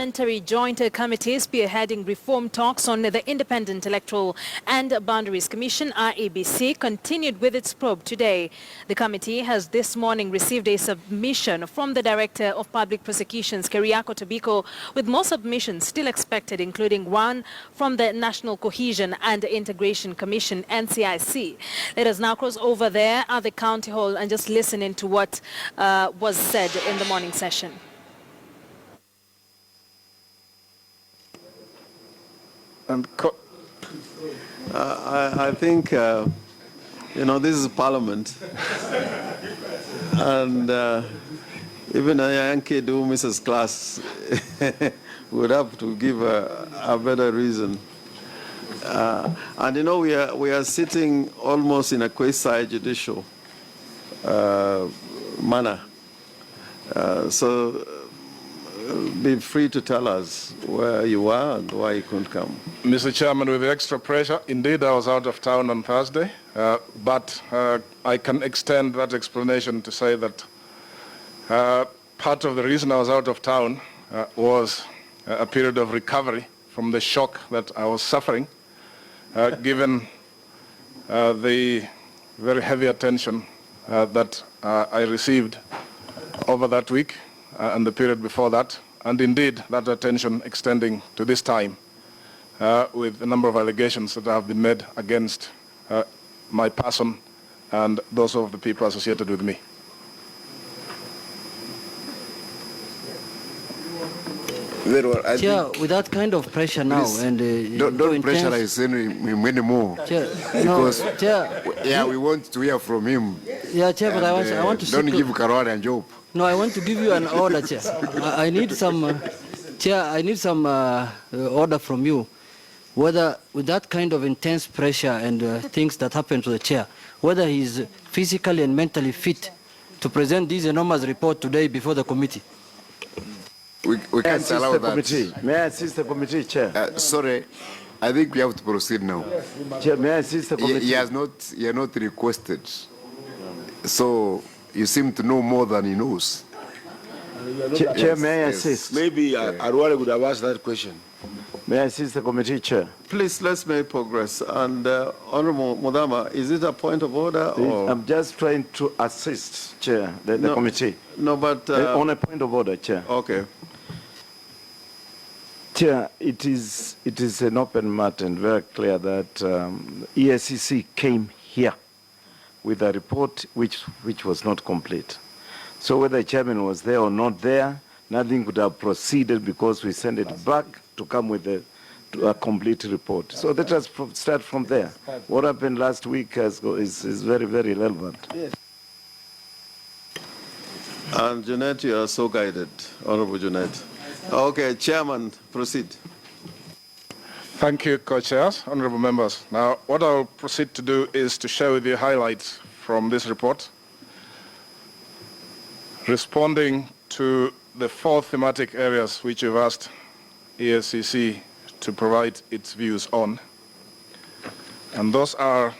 Parliamentary Joint Committee spearheading reform talks on the Independent Electoral and Boundaries Commission, IEBC, continued with its probe today. The committee has this morning received a submission from the Director of Public Prosecutions, Keriako Tobiko, with more submissions still expected, including one from the National Cohesion and Integration Commission, NCIC. Let us now cross over there at the County Hall and just listen into what was said in the morning session. And I think, this is Parliament. And even a young kid who misses class would have to give a better reason. And we are sitting almost in a quasi-judicial manner. So be free to tell us where you are and why you couldn't come. Mr. Chairman, with the extra pressure, indeed I was out of town on Thursday, but I can extend that explanation to say that part of the reason I was out of town was a period of recovery from the shock that I was suffering, given the very heavy attention that I received over that week and the period before that, and indeed that attention extending to this time with a number of allegations that have been made against my person and those of the people associated with me. Very well. Chair, with that kind of pressure now, and don't pressurize him anymore. Chair, because no, Chair, yeah, we want to hear from him. Yeah, Chair, but I want to don't give Karwari and Job. No, I want to give you an order, Chair. I need some, Chair. I need some order from you. Whether with that kind of intense pressure and things that happen to the chair, whether he is physically and mentally fit to present this enormous report today before the committee. We can't allow that. Committee. May I assist the committee, Chair? Sorry, I think we have to proceed now. Chair, may I assist the committee? He has not requested. So you seem to know more than he knows. Chair, may I assist? Maybe Arwale would have asked that question. May I assist the committee, Chair? Please, let's make progress. And Honorable Mudama, is it a point of order? Or? I'm just trying to assist, Chair, the committee. No, but... on a point of order, Chair. Okay. Chair, it is an open matter and very clear that EACC came here with a report which was not complete. So whether the chairman was there or not there, nothing could have proceeded because we sent it back to come with a complete report. So let us start from there. What happened last week is very, very relevant. Yes. And Jeanette, you are so guided, Honorable Jeanette. Okay, Chairman, proceed. Thank you, co-chairs, honorable members. Now, what I'll proceed to do is to share with you highlights from this report, responding to the 4 thematic areas which you've asked EACC to provide its views on. And those are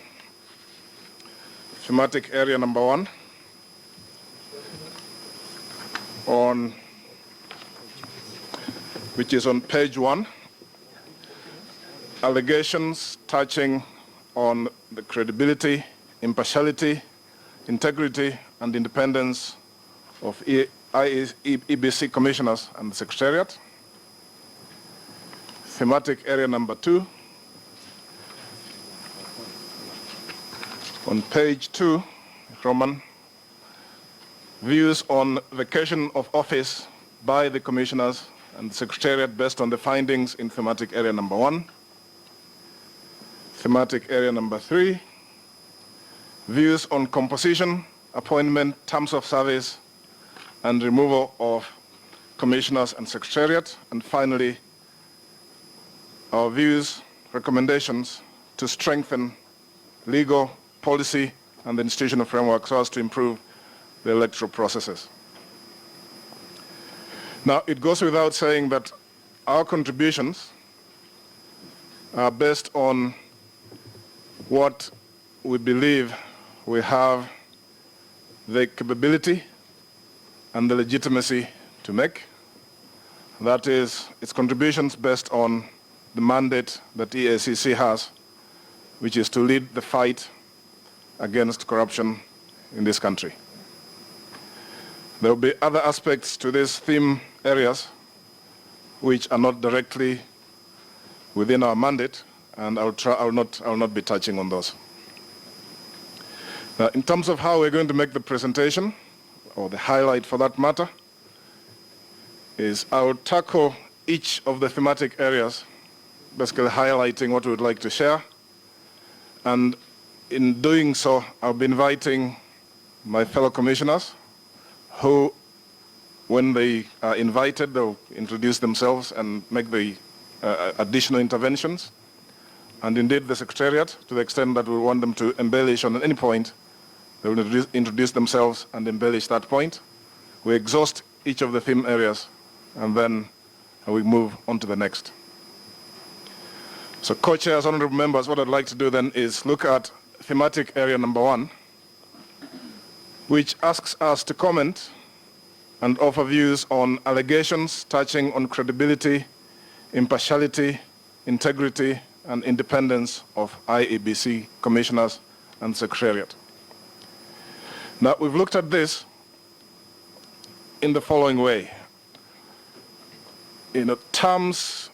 thematic area number 1, which is on page 1, allegations touching on the credibility, impartiality, integrity, and independence of IEBC commissioners and the Secretariat. Thematic area number 2, on page 2, Roman, views on vacation of office by the commissioners and the Secretariat based on the findings in thematic area number 1. Thematic area number 3, views on composition, appointment, terms of service, and removal of commissioners and Secretariat. And finally, our views, recommendations to strengthen legal, policy, and the institutional framework so as to improve the electoral processes. Now, it goes without saying that our contributions are based on what we believe we have the capability and the legitimacy to make, that is its contributions based on the mandate that EACC has, which is to lead the fight against corruption in this country. There will be other aspects to these theme areas which are not directly within our mandate, and I will not be touching on those. Now, in terms of how we're going to make the presentation, or the highlight for that matter, is I will tackle each of the thematic areas, basically highlighting what we would like to share. And in doing so, I'll be inviting my fellow commissioners who, when they are invited, they'll introduce themselves and make the additional interventions. And indeed, the Secretariat, to the extent that we want them to embellish on any point, they will introduce themselves and embellish that point. We exhaust each of the theme areas, and then we move on to the next. So, co-chairs, honorable members, what I'd like to do then is look at thematic area number 1, which asks us to comment and offer views on allegations touching on credibility, impartiality, integrity, and independence of IEBC commissioners and Secretariat. Now, we've looked at this in the following way. Terms,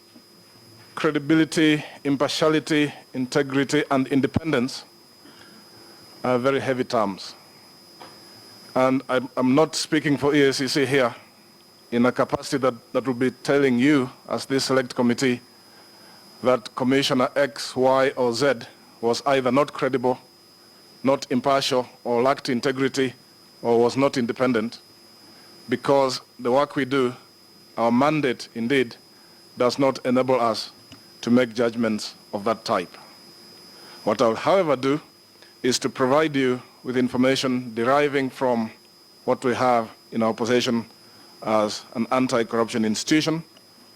credibility, impartiality, integrity, and independence are very heavy terms. And I'm not speaking for EACC here in a capacity that will be telling you, as this select committee, that Commissioner X, Y, or Z was either not credible, not impartial, or lacked integrity, or was not independent, because the work we do, our mandate indeed, does not enable us to make judgments of that type. What I'll, however, do is to provide you with information deriving from what we have in our possession as an anti-corruption institution,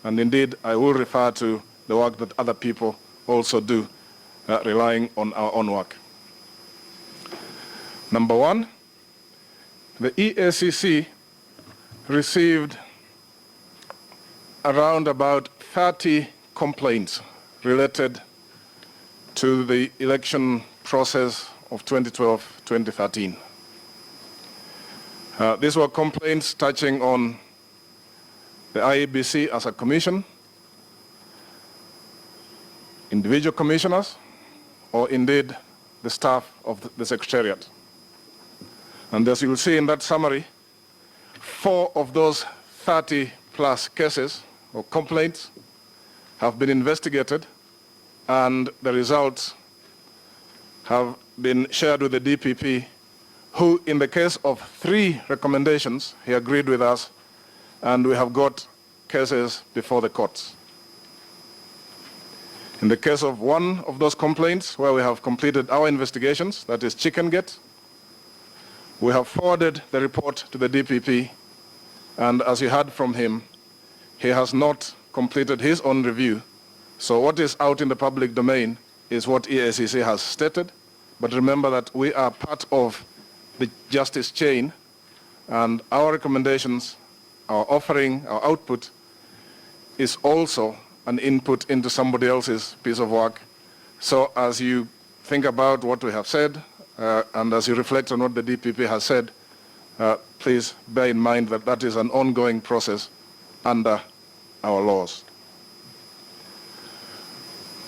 and indeed I will refer to the work that other people also do, relying on our own work. Number 1, the EACC received around about 30 complaints related to the election process of 2012-2013. These were complaints touching on the IEBC as a commission, individual commissioners, or indeed the staff of the Secretariat. And as you will see in that summary, 4 of those 30+ cases or complaints have been investigated, and the results have been shared with the DPP, who, in the case of 3 recommendations, he agreed with us, and we have got cases before the courts. In the case of 1 of those complaints, where we have completed our investigations, that is Chicken Gate, we have forwarded the report to the DPP, and as you heard from him, he has not completed his own review. So what is out in the public domain is what EACC has stated, but remember that we are part of the justice chain, and our recommendations, our offering, our output is also an input into somebody else's piece of work. So as you think about what we have said, and as you reflect on what the DPP has said, please bear in mind that that is an ongoing process under our laws.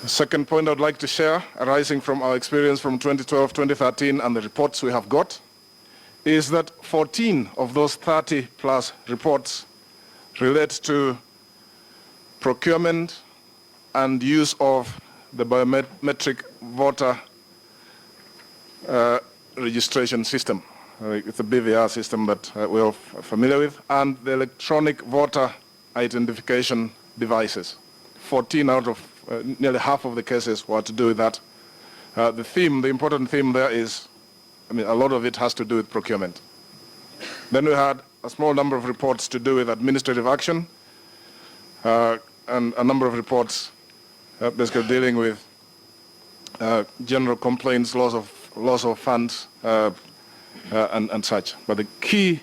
The second point I'd like to share, arising from our experience from 2012-2013 and the reports we have got, is that 14 of those 30+ reports relate to procurement and use of the biometric voter registration system. It's a BVR system that we're all familiar with, and the electronic voter identification devices. 14 out of nearly half of the cases were to do with that. The important theme there is, a lot of it has to do with procurement. Then we had a small number of reports to do with administrative action, and a number of reports basically dealing with general complaints, loss of funds, and such. But the key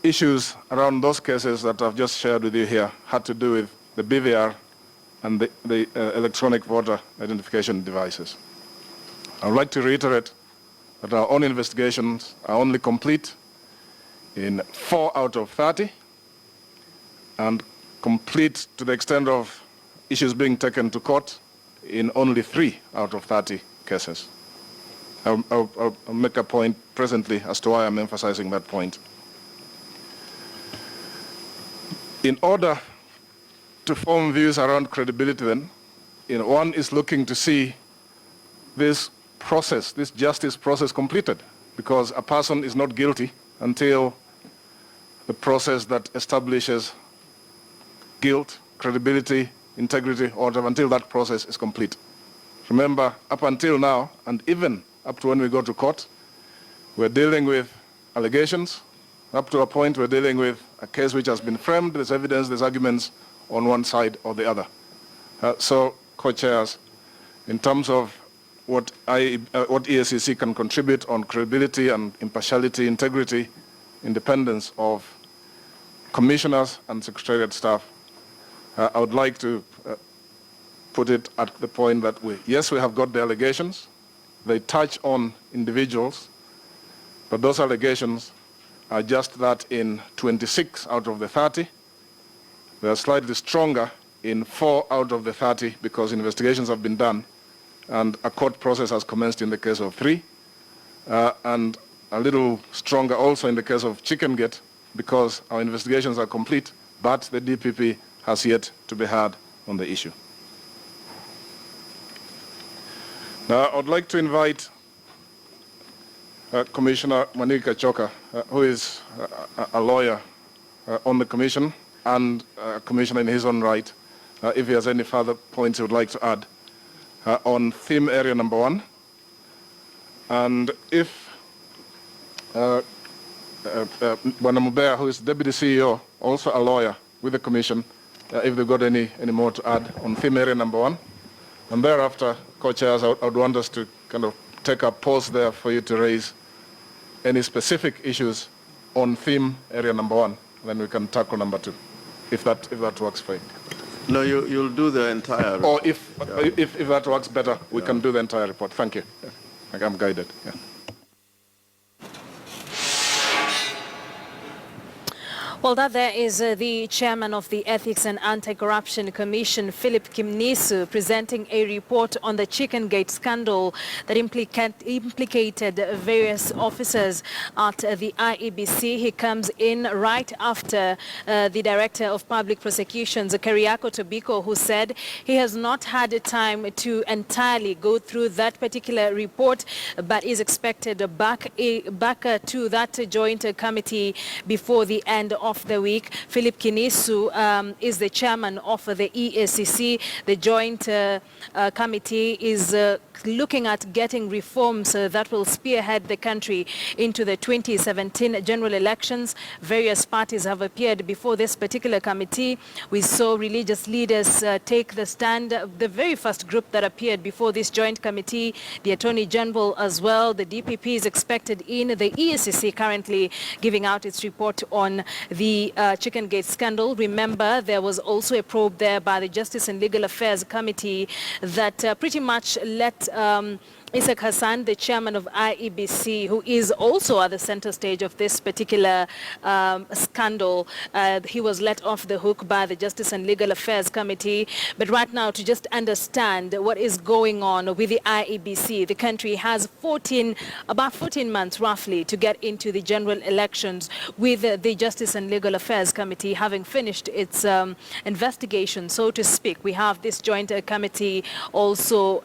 issues around those cases that I've just shared with you here had to do with the BVR and the electronic voter identification devices. I would like to reiterate that our own investigations are only complete in 4 out of 30 and complete to the extent of issues being taken to court in only 3 out of 30 cases. I'll make a point presently as to why I'm emphasizing that point. In order to form views around credibility then, one is looking to see this process, this justice process completed, because a person is not guilty until the process that establishes guilt, credibility, integrity, or until that process is complete. Remember, up until now, and even up to when we go to court, we're dealing with allegations. Up to a point, we're dealing with a case which has been framed. There's evidence, there's arguments on one side or the other. So, co-chairs, in terms of what EACC can contribute on credibility and impartiality, integrity, independence of commissioners and secretariat staff, I would like to put it at the point that yes, we have got the allegations. They touch on individuals, but those allegations are just that in 26 out of the 30. They are slightly stronger in 4 out of the 30 because investigations have been done and a court process has commenced in the case of 3, and a little stronger also in the case of Chickengate because our investigations are complete, but the DPP has yet to be heard on the issue. Now, I would like to invite Commissioner Manika Choka, who is a lawyer on the Commission and a commissioner in his own right, if he has any further points he would like to add on theme area number 1. And if Bwana Mubea, who is Deputy CEO, also a lawyer with the Commission, if they've got any more to add on theme area number 1. And thereafter, co-chairs, I would want us to kind of take a pause there for you to raise any specific issues on theme area number 1. Then we can tackle number 2, if that works for you. No, you'll do the entire report. Or if that works better, we can do the entire report. Thank you. Yeah. I'm guided. Yeah. Well, that there is the chairman of the Ethics and Anti-Corruption Commission, Philip Kimnisu, presenting a report on the Chickengate scandal that implicated various officers at the IEBC. He comes in right after the Director of Public Prosecutions, Keriako Tobiko, who said he has not had time to entirely go through that particular report, but is expected back to that joint committee before the end of the week. Philip Kimnisu is the chairman of the EACC. The joint committee is looking at getting reforms that will spearhead the country into the 2017 general elections. Various parties have appeared before this particular committee. We saw religious leaders take the stand. The very first group that appeared before this joint committee, the Attorney General as well. The DPP is expected in. The EACC currently giving out its report on the Chickengate scandal. Remember, there was also a probe there by the Justice and Legal Affairs Committee that pretty much let Isaac Hassan, the chairman of IEBC, who is also at the center stage of this particular scandal, he was let off the hook by the Justice and Legal Affairs Committee. But right now, to just understand what is going on with the IEBC, the country has about 14 months roughly to get into the general elections, with the Justice and Legal Affairs Committee having finished its investigation, so to speak. We have this joint committee also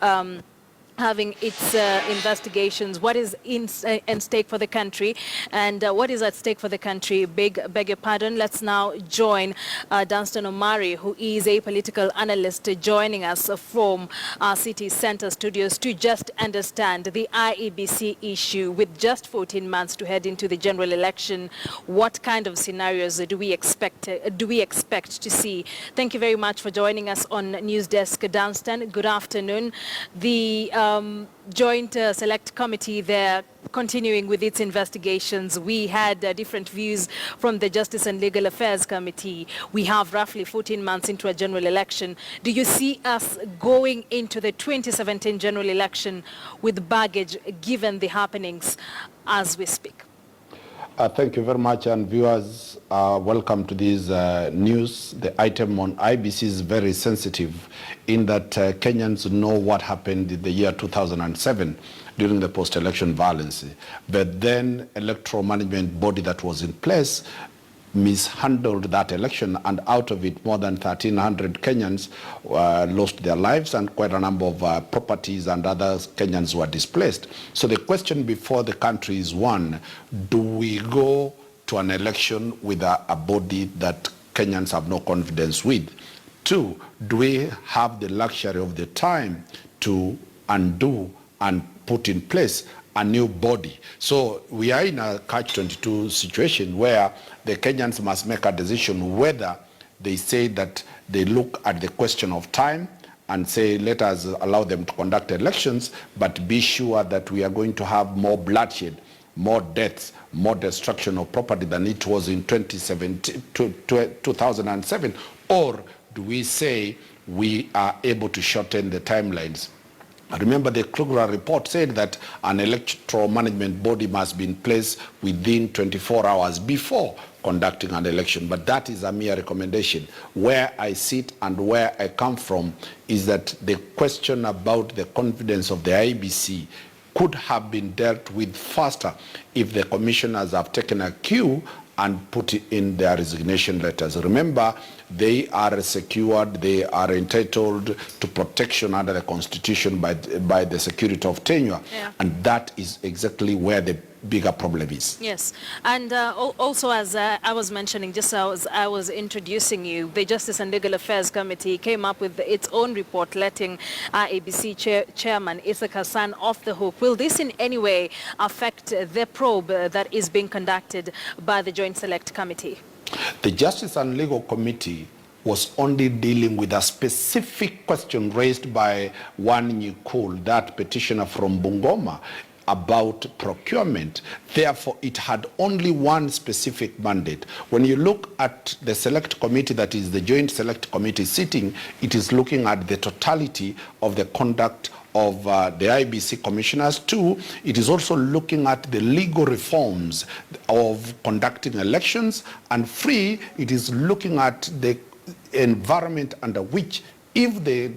having its investigations. What is in stake for the country, and what is at stake for the country? Beg your pardon. Let's now join Dunstan Omari, who is a political analyst, joining us from our city center studios to just understand the IEBC issue. With just 14 months to head into the general election, what kind of scenarios do we expect to see? Thank you very much for joining us on News Desk, Dunstan. Good afternoon. The Joint Select Committee there continuing with its investigations. We had different views from the Justice and Legal Affairs Committee. We have roughly 14 months into a general election. Do you see us going into the 2017 general election with baggage given the happenings as we speak? Thank you very much, and viewers, welcome to this news. The item on IEBC is very sensitive in that Kenyans know what happened in the year 2007 during the post-election violence. But then electoral management body that was in place mishandled that election, and out of it more than 1,300 Kenyans lost their lives, and quite a number of properties and other Kenyans were displaced. So the question before the country is, one, do we go to an election with a body that Kenyans have no confidence with? Two, do we have the luxury of the time to undo and put in place a new body? So we are in a catch-22 situation where the Kenyans must make a decision whether they say that they look at the question of time and say, let us allow them to conduct elections, but be sure that we are going to have more bloodshed, more deaths, more destruction of property than it was in 2007, or do we say we are able to shorten the timelines? Remember, the Kruger report said that an electoral management body must be in place within 24 hours before conducting an election, but that is a mere recommendation. Where I sit and where I come from is that the question about the confidence of the IEBC could have been dealt with faster if the commissioners have taken a cue and put in their resignation letters. Remember, they are secured, they are entitled to protection under the Constitution by the security of tenure. Yeah. And that is exactly where the bigger problem is. Yes, and also as I was mentioning, just as I was introducing you, the Justice and Legal Affairs Committee came up with its own report letting IEBC Chairman Isaac Hassan off the hook. Will this in any way affect the probe that is being conducted by the Joint Select Committee? The Justice and Legal Committee was only dealing with a specific question raised by one Nyikul, that petitioner from Bungoma, about procurement. Therefore, it had only one specific mandate. When you look at the select committee, that is the Joint Select Committee sitting, it is looking at the totality of the conduct of the IEBC commissioners. Two, it is also looking at the legal reforms of conducting elections. And three, it is looking at the environment under which, if the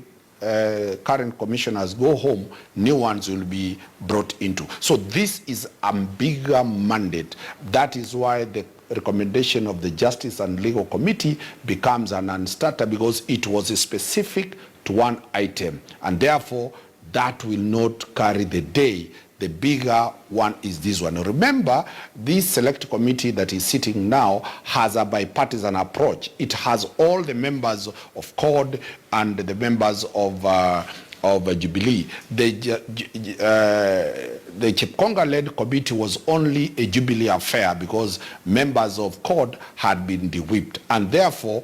current commissioners go home, new ones will be brought into. So this is a bigger mandate. That is why the recommendation of the Justice and Legal Committee becomes a non-starter, because it was specific to one item, and therefore that will not carry the day. The bigger one is this one. Remember, this select committee that is sitting now has a bipartisan approach. It has all the members of CORD and the members of Jubilee. The Chepkonga-led committee was only a Jubilee affair because members of CORD had been de-whipped, and therefore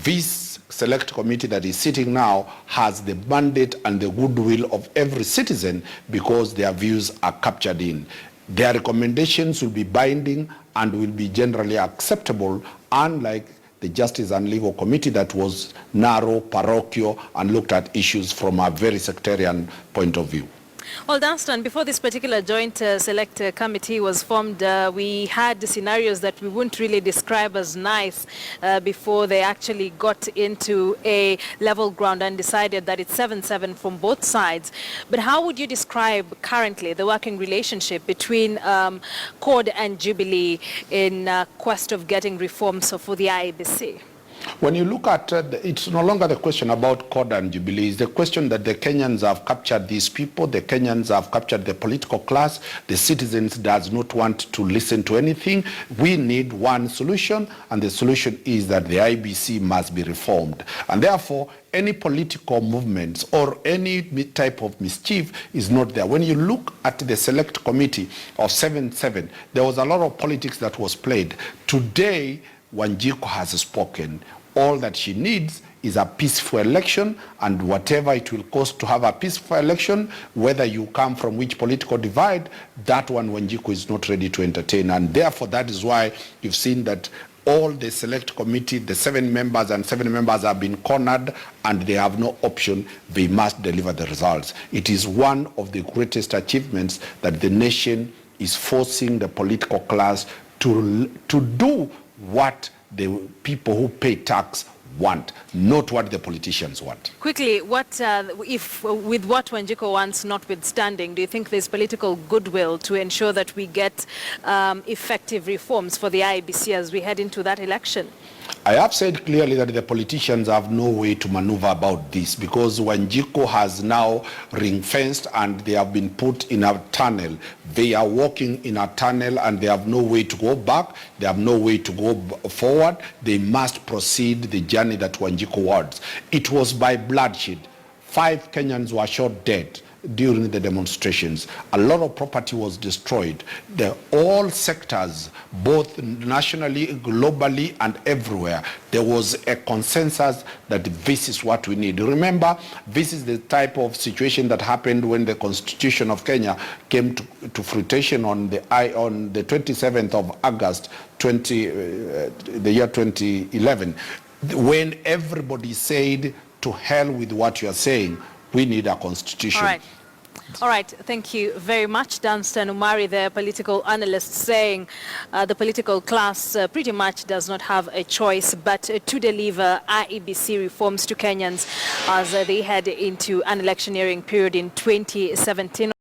this select committee that is sitting now has the mandate and the goodwill of every citizen because their views are captured in. Their recommendations will be binding and will be generally acceptable, unlike the Justice and Legal Committee that was narrow, parochial, and looked at issues from a very sectarian point of view. Well, Dunstan, before this particular Joint Select Committee was formed, we had scenarios that we wouldn't really describe as nice before they actually got into a level ground and decided that it's 7-7 from both sides. But how would you describe currently the working relationship between CORD and Jubilee in quest of getting reforms for the IEBC? When you look at it's no longer the question about CORD and Jubilee. It's the question that the Kenyans have captured these people. The Kenyans have captured the political class. The citizens does not want to listen to anything. We need one solution, and the solution is that the IEBC must be reformed. And therefore, any political movements or any type of mischief is not there. When you look at the select committee of 7-7, there was a lot of politics that was played. Today, Wanjiku has spoken. All that she needs is a peaceful election, and whatever it will cost to have a peaceful election, whether you come from which political divide, that one Wanjiku is not ready to entertain. And therefore, that is why you've seen that all the select committee, the 7 members have been cornered, and they have no option. They must deliver the results. It is one of the greatest achievements that the nation is forcing the political class to do what the people who pay tax want, not what the politicians want. Quickly, what if with what Wanjiku wants notwithstanding, do you think there's political goodwill to ensure that we get effective reforms for the IEBC as we head into that election? I have said clearly that the politicians have no way to maneuver about this, because Wanjiku has now ring-fenced and they have been put in a tunnel. They are walking in a tunnel and they have no way to go back. They have no way to go forward. They must proceed the journey that Wanjiku wants. It was by bloodshed. 5 Kenyans were shot dead during the demonstrations. A lot of property was destroyed. All sectors, both nationally, globally, and everywhere, there was a consensus that this is what we need. Remember, this is the type of situation that happened when the Constitution of Kenya came to fruition on the 27th of August, the year 2011, when everybody said, to hell with what you are saying, we need a constitution. All right, thank you very much. Dunstan Umari, the political analyst, saying the political class pretty much does not have a choice but to deliver IEBC reforms to Kenyans as they head into an electioneering period in 2017.